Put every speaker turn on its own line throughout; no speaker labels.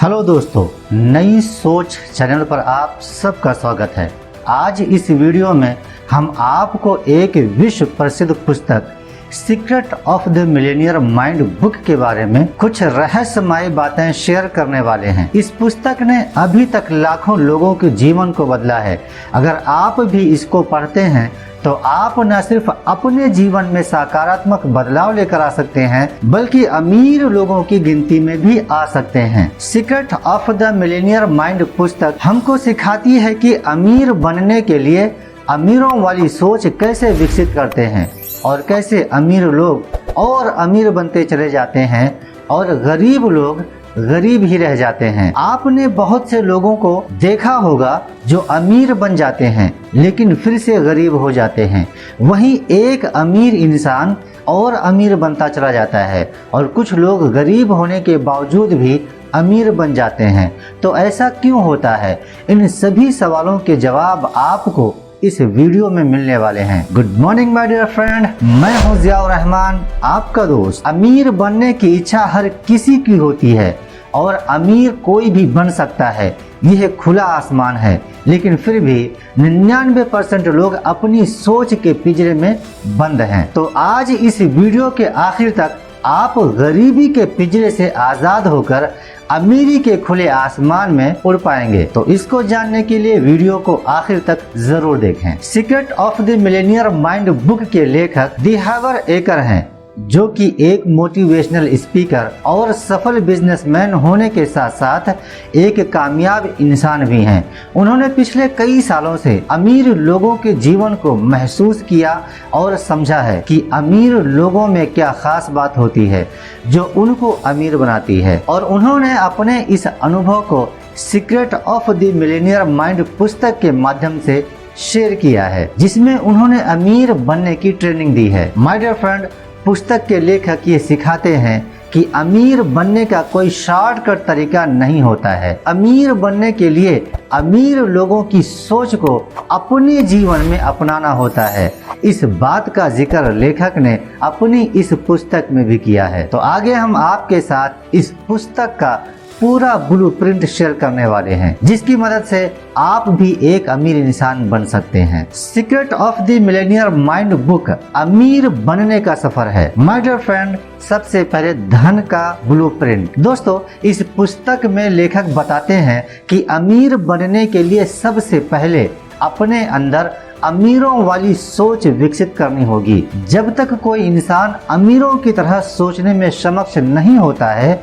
Hello दोस्तों, नई सोच चैनल पर आप सबका स्वागत है। आज इस वीडियो में हम आपको एक विश्व प्रसिद्ध पुस्तक secret of the Millionaire mind book के बारे में कुछ रहस्यमय बातें शेयर करने वाले हैं। इस पुस्तक ने अभी तक लाखों लोगों के जीवन को बदला है। अगर आप भी इसको पढ़ते हैं तो आप न सिर्फ अपने जीवन में सकारात्मक बदलाव लेकर आ सकते हैं, बल्कि अमीर लोगों की गिनती में भी आ सकते हैं। Secret of the Millionaire mind पुस्तक हमको सिखाती है कि अमीर बनने के लिए अमीरों वाली सोच कैसे विकसित करते हैं और कैसे अमीर लोग और अमीर बनते चले जाते हैं और गरीब लोग गरीब ही रह जाते हैं। आपने बहुत से लोगों को देखा होगा जो अमीर बन जाते हैं लेकिन फिर से गरीब हो जाते हैं। वहीं एक अमीर इंसान और अमीर बनता चला जाता है और कुछ लोग गरीब होने के बावजूद भी अमीर बन जाते हैं। तो ऐसा क्यों होता है? इन सभी सवालों के जवाब आपको इस वीडियो में मिलने वाले हैं। Good morning my dear friend, मैं हूं जियाउर रहमान, आपका दोस्त। अमीर बनने की इच्छा हर किसी की होती है और अमीर कोई भी बन सकता है, यह खुला आसमान है। लेकिन फिर भी 99% लोग अपनी सोच के पिंजरे में बंद हैं। तो आज इस वीडियो के आखिर तक आप गरीबी के पिंजरे से आजाद होकर अमीरी के खुले आसमान में उड़ पाएंगे। तो इसको जानने के लिए वीडियो को आखिर तक जरूर देखें। Secret of the Millionaire mind book के लेखक डी हार्वर्ड एकर हैं, जो कि एक मोटिवेशनल स्पीकर और सफल बिजनेसमैन होने के साथ साथ एक कामयाब इंसान भी हैं। उन्होंने पिछले कई सालों से अमीर लोगों के जीवन को महसूस किया और समझा है कि अमीर लोगों में क्या खास बात होती है जो उनको अमीर बनाती है। और उन्होंने अपने इस अनुभव को secret of the Millionaire mind पुस्तक के माध्यम से शेयर किया है, जिसमें उन्होंने अमीर बनने की ट्रेनिंग दी है। माय डियर फ्रेंड, पुस्तक के लेखक ये सिखाते हैं कि अमीर बनने का कोई शॉर्टकट तरीका नहीं होता है। अमीर बनने के लिए अमीर लोगों की सोच को अपने जीवन में अपनाना होता है। इस बात का जिक्र लेखक ने अपनी इस पुस्तक में भी किया है। तो आगे हम आपके साथ इस पुस्तक का पूरा ब्लूप्रिंट शेयर करने वाले हैं, जिसकी मदद से आप भी एक अमीर इंसान बन सकते हैं। Secret of the Millionaire mind book अमीर बनने का सफर है। माय डियर फ्रेंड, सबसे पहले धन का ब्लूप्रिंट। दोस्तों, इस पुस्तक में लेखक बताते हैं कि अमीर बनने के लिए सबसे पहले अपने अंदर अमीरों वाली सोच विकसित करनी होगी। जब तक कोई इंसान अमीरों की तरह सोचने में सक्षम नहीं होता है,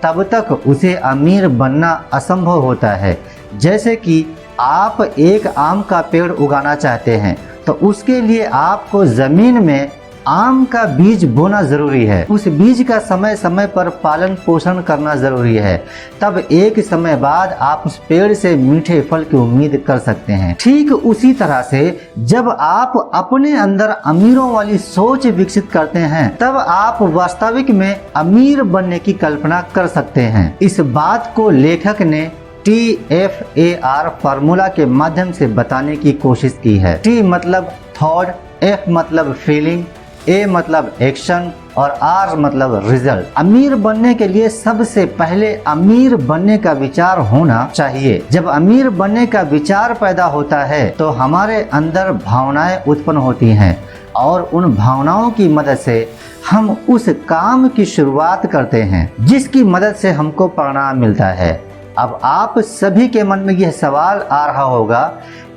तब तक उसे अमीर बनना असंभव होता है। जैसे कि आप एक आम का पेड़ उगाना चाहते हैं तो उसके लिए आपको जमीन में आम का बीज बोना जरूरी है। उस बीज का समय समय पर पालन पोषण करना जरूरी है। तब एक समय बाद आप उस पेड़ से मीठे फल की उम्मीद कर सकते हैं। ठीक उसी तरह से जब आप अपने अंदर अमीरों वाली सोच विकसित करते हैं, तब आप वास्तविक में अमीर बनने की कल्पना कर सकते हैं। इस बात को लेखक ने TFAR फार्मूला के माध्यम से बताने की कोशिश की है। T मतलब थॉट, F मतलब फीलिंग, A मतलब एक्शन और R मतलब रिजल्ट। अमीर बनने के लिए सबसे पहले अमीर बनने का विचार होना चाहिए। जब अमीर बनने का विचार पैदा होता है तो हमारे अंदर भावनाएं उत्पन्न होती हैं और उन भावनाओं की मदद से हम उस काम की शुरुआत करते हैं जिसकी मदद से हमको परिणाम मिलता है। अब आप सभी के मन में यह सवाल आ रहा होगा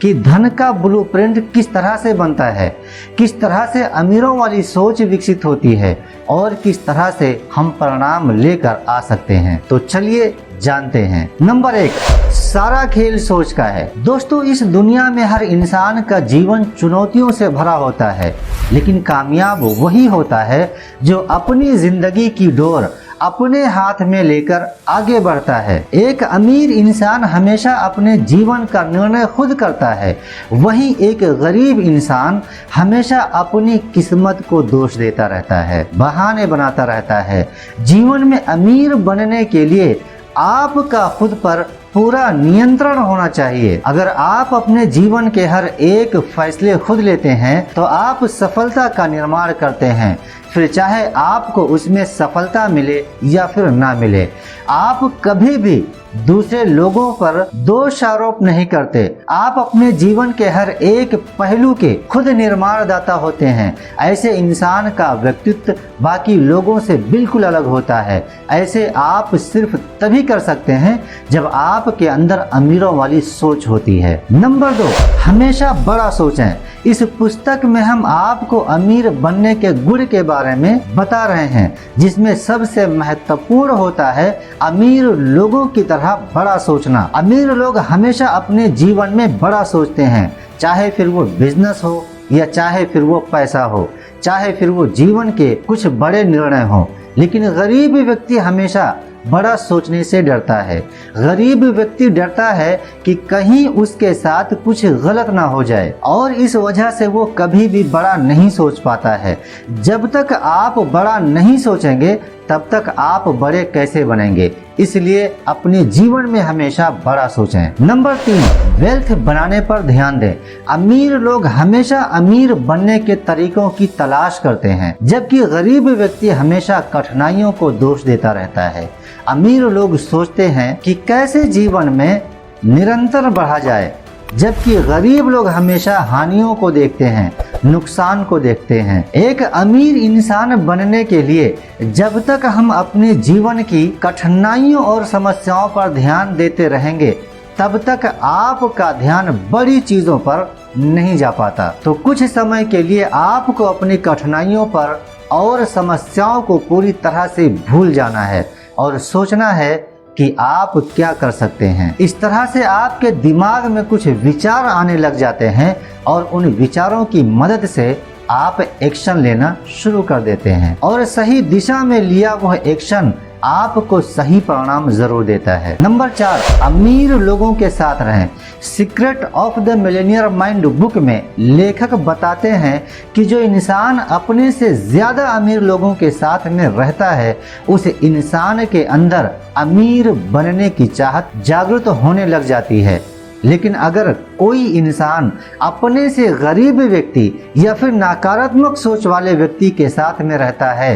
कि धन का ब्लूप्रिंट किस तरह से बनता है, किस तरह से अमीरों वाली सोच विकसित होती है और किस तरह से हम परिणाम लेकर आ सकते हैं। तो चलिए जानते हैं। नंबर 1, सारा खेल सोच का है। दोस्तों, इस दुनिया में हर इंसान का जीवन चुनौतियों से भरा होता है, लेकिन कामयाब वही होता है जो अपनी जिंदगी की डोर अपने हाथ में लेकर आगे बढ़ता है। एक अमीर इंसान हमेशा अपने जीवन का निर्णय खुद करता है, वहीं एक गरीब इंसान हमेशा अपनी किस्मत को दोष देता रहता है, बहाने बनाता रहता है। जीवन में अमीर बनने के लिए आपका खुद पर पूरा नियंत्रण होना चाहिए। अगर आप अपने जीवन के हर एक फैसले खुद लेते हैं तो आप सफलता का निर्माण करते हैं, फिर चाहे आपको उसमें सफलता मिले या फिर ना मिले। आप कभी भी दूसरे लोगों पर दोष आरोप नहीं करते। आप अपने जीवन के हर एक पहलू के खुद निर्माणदाता होते हैं। ऐसे इंसान का व्यक्तित्व बाकी लोगों से बिल्कुल अलग होता है। ऐसे आप सिर्फ तभी कर सकते हैं जब आपके अंदर अमीरों वाली सोच होती है। नंबर 2, हमेशा बड़ा सोचें। इस पुस्तक में हम आपको अमीर बनने के गुण के बारे में बता रहे हैं, जिसमें सबसे महत्वपूर्ण होता है अमीर लोगों की तरह बड़ा सोचना। अमीर लोग हमेशा अपने जीवन में बड़ा सोचते हैं, चाहे फिर वो बिजनेस हो या चाहे फिर वो पैसा हो, चाहे फिर वो जीवन के कुछ बड़े निर्णय हो। लेकिन गरीब व्यक्ति हमेशा बड़ा सोचने से डरता है। गरीब व्यक्ति डरता है कि कहीं उसके साथ कुछ गलत ना हो जाए और इस वजह से वो कभी भी बड़ा नहीं सोच पाता है। जब तक आप बड़ा नहीं सोचेंगे तब तक आप बड़े कैसे बनेंगे? इसलिए अपने जीवन में हमेशा बड़ा सोचें। नंबर 3, वेल्थ बनाने पर ध्यान दें। अमीर लोग हमेशा अमीर बनने के तरीकों की तलाश करते हैं, जबकि गरीब व्यक्ति हमेशा कठिनाइयों को दोष देता रहता है। अमीर लोग सोचते हैं कि कैसे जीवन में निरंतर बढ़ा जाए, जबकि गरीब लोग हमेशा हानियों को देखते हैं, नुकसान को देखते हैं। एक अमीर इंसान बनने के लिए जब तक हम अपने जीवन की कठिनाइयों और समस्याओं पर ध्यान देते रहेंगे तब तक आपका ध्यान बड़ी चीजों पर नहीं जा पाता। तो कुछ समय के लिए आपको अपनी कठिनाइयों पर और समस्याओं को पूरी तरह से भूल जाना है और सोचना है कि आप क्या कर सकते हैं। इस तरह से आपके दिमाग में कुछ विचार आने लग जाते हैं और उन विचारों की मदद से आप एक्शन लेना शुरू कर देते हैं और सही दिशा में लिया वह एक्शन आपको सही परिणाम जरूर देता है। नंबर 4, अमीर लोगों के साथ रहें। Secret of the Millionaire mind book में लेखक बताते हैं कि जो इंसान अपने से ज्यादा अमीर लोगों के साथ में रहता है उस इंसान के अंदर अमीर बनने की चाहत जागृत होने लग जाती है। लेकिन अगर कोई इंसान अपने से गरीब व्यक्ति या फिर नकारात्मक सोच वाले व्यक्ति के साथ में रहता है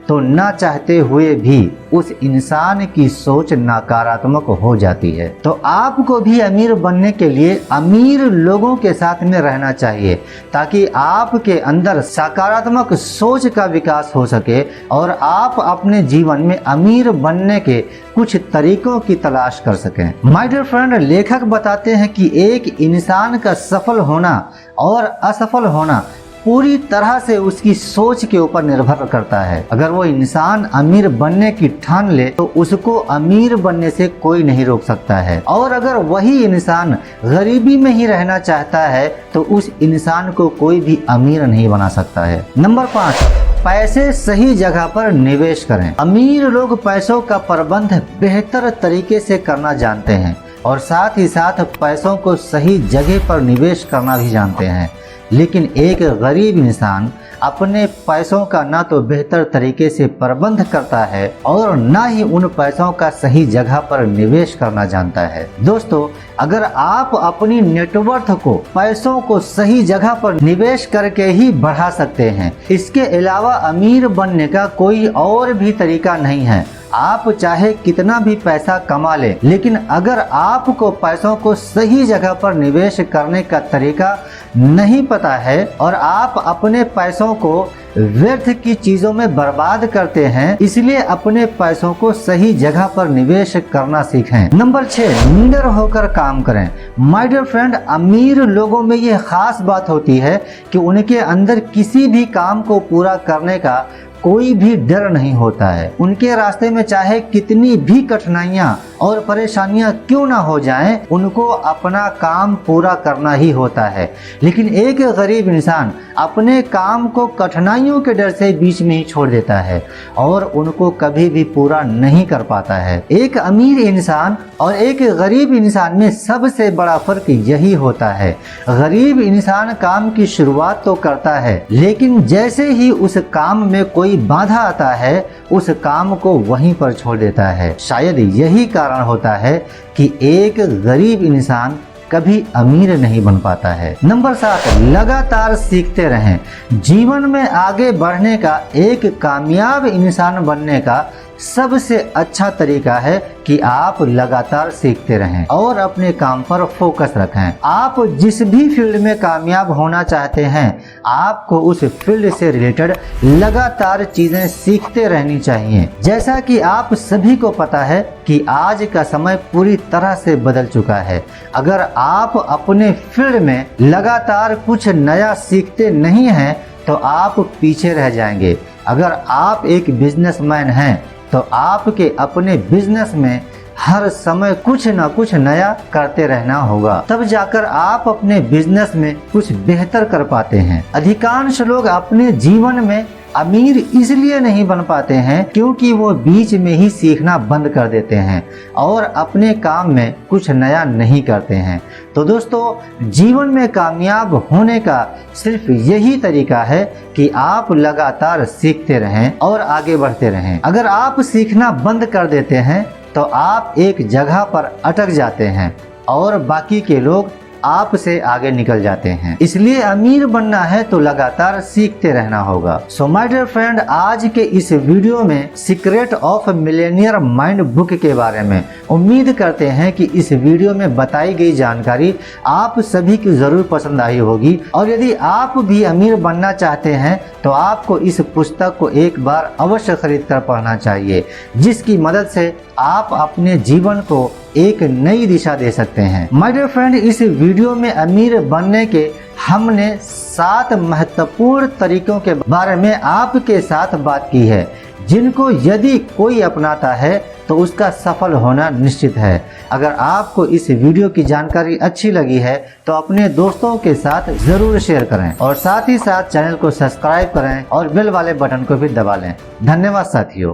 तो ना चाहते हुए भी उस इंसान की सोच नकारात्मक हो जाती है। तो आपको भी अमीर बनने के लिए अमीर लोगों के साथ में रहना चाहिए ताकि आपके अंदर सकारात्मक सोच का विकास हो सके और आप अपने जीवन में अमीर बनने के कुछ तरीकों की तलाश कर सकें। माय डियर फ्रेंड, लेखक बताते हैं कि एक इंसान का सफल होना और असफल होना पूरी तरह से उसकी सोच के ऊपर निर्भर करता है। अगर वो इंसान अमीर बनने की ठान ले तो उसको अमीर बनने से कोई नहीं रोक सकता है, और अगर वही इंसान गरीबी में ही रहना चाहता है तो उस इंसान को कोई भी अमीर नहीं बना सकता है। नंबर 5, पैसे सही जगह पर निवेश करें। अमीर लोग पैसों का प्रबंध बेहतर तरीके से करना जानते हैं और साथ ही साथ पैसों को सही जगह पर निवेश करना भी जानते हैं। लेकिन एक गरीब इंसान अपने पैसों का ना तो बेहतर तरीके से प्रबंध करता है और ना ही उन पैसों का सही जगह पर निवेश करना जानता है। दोस्तों, अगर आप अपनी नेटवर्थ को पैसों को सही जगह पर निवेश करके ही बढ़ा सकते हैं, इसके अलावा अमीर बनने का कोई और भी तरीका नहीं है। आप चाहे कितना भी पैसा कमा ले, लेकिन अगर आपको पैसों को सही जगह पर निवेश करने का तरीका नहीं पता है और आप अपने पैसों को व्यर्थ की चीजों में बर्बाद करते हैं, इसलिए अपने पैसों को सही जगह पर निवेश करना सीखें। नंबर 6, निडर होकर काम करें। माय डियर फ्रेंड, अमीर लोगों में ये खास बात होती है कि उनके अंदर किसी भी काम को पूरा करने का कोई भी डर नहीं होता है। उनके रास्ते में चाहे कितनी भी कठिनाइयां और परेशानियां क्यों ना हो जाएं, उनको अपना काम पूरा करना ही होता है। लेकिन एक गरीब इंसान अपने काम को कठिनाइयों के डर से बीच में ही छोड़ देता है और उनको कभी भी पूरा नहीं कर पाता है। एक अमीर इंसान और एक गरीब इंसान में सबसे बड़ा फर्क यही होता है। गरीब इंसान काम की शुरुआत तो करता है, लेकिन जैसे ही उस काम में कोई बाधा आता है उस काम को वहीं पर छोड़ देता है। शायद यही कारण कारण होता है कि एक गरीब इंसान कभी अमीर नहीं बन पाता है। नंबर 7, लगातार सीखते रहें। जीवन में आगे बढ़ने का एक कामयाब इंसान बनने का सबसे अच्छा तरीका है कि आप लगातार सीखते रहें और अपने काम पर फोकस रखें। आप जिस भी फील्ड में कामयाब होना चाहते हैं, आपको उस फील्ड से रिलेटेड लगातार चीजें सीखते रहनी चाहिए। जैसा कि आप सभी को पता है कि आज का समय पूरी तरह से बदल चुका है। अगर आप अपने फील्ड में लगातार कुछ नया सीखते नहीं हैं तो आप पीछे रह जाएंगे। अगर आप एक बिजनेसमैन हैं तो आपके अपने बिजनेस में हर समय कुछ ना कुछ नया करते रहना होगा, तब जाकर आप अपने बिजनेस में कुछ बेहतर कर पाते हैं। अधिकांश लोग अपने जीवन में अमीर इसलिए नहीं बन पाते हैं क्योंकि वो बीच में ही सीखना बंद कर देते हैं और अपने काम में कुछ नया नहीं करते हैं। तो दोस्तों, जीवन में कामयाब होने का सिर्फ यही तरीका है कि आप लगातार सीखते रहें और आगे बढ़ते रहें। अगर आप सीखना बंद कर देते हैं तो आप एक जगह पर अटक जाते हैं और बाकी के लोग आपसे आगे निकल जाते हैं। इसलिए अमीर बनना है तो लगातार सीखते रहना होगा। सो माय डियर फ्रेंड, आज के इस वीडियो में secret of Millionaire mind book के बारे में उम्मीद करते हैं कि इस वीडियो में बताई गई जानकारी आप सभी की जरूर पसंद आई होगी। और यदि आप भी अमीर बनना चाहते हैं तो आपको इस पुस्तक को एक बार अवश्य खरीद कर पढ़ना चाहिए, जिसकी मदद से आप अपने जीवन को एक नई दिशा दे सकते हैं। माय डियर फ्रेंड, इस वीडियो में अमीर बनने के हमने 7 महत्वपूर्ण तरीकों के बारे में आपके साथ बात की है, जिनको यदि कोई अपनाता है तो उसका सफल होना निश्चित है। अगर आपको इस वीडियो की जानकारी अच्छी लगी है तो अपने दोस्तों के साथ जरूर शेयर करें और साथ ही साथ चैनल को सब्सक्राइब करें और बेल वाले बटन को भी दबा लें। धन्यवाद साथियों।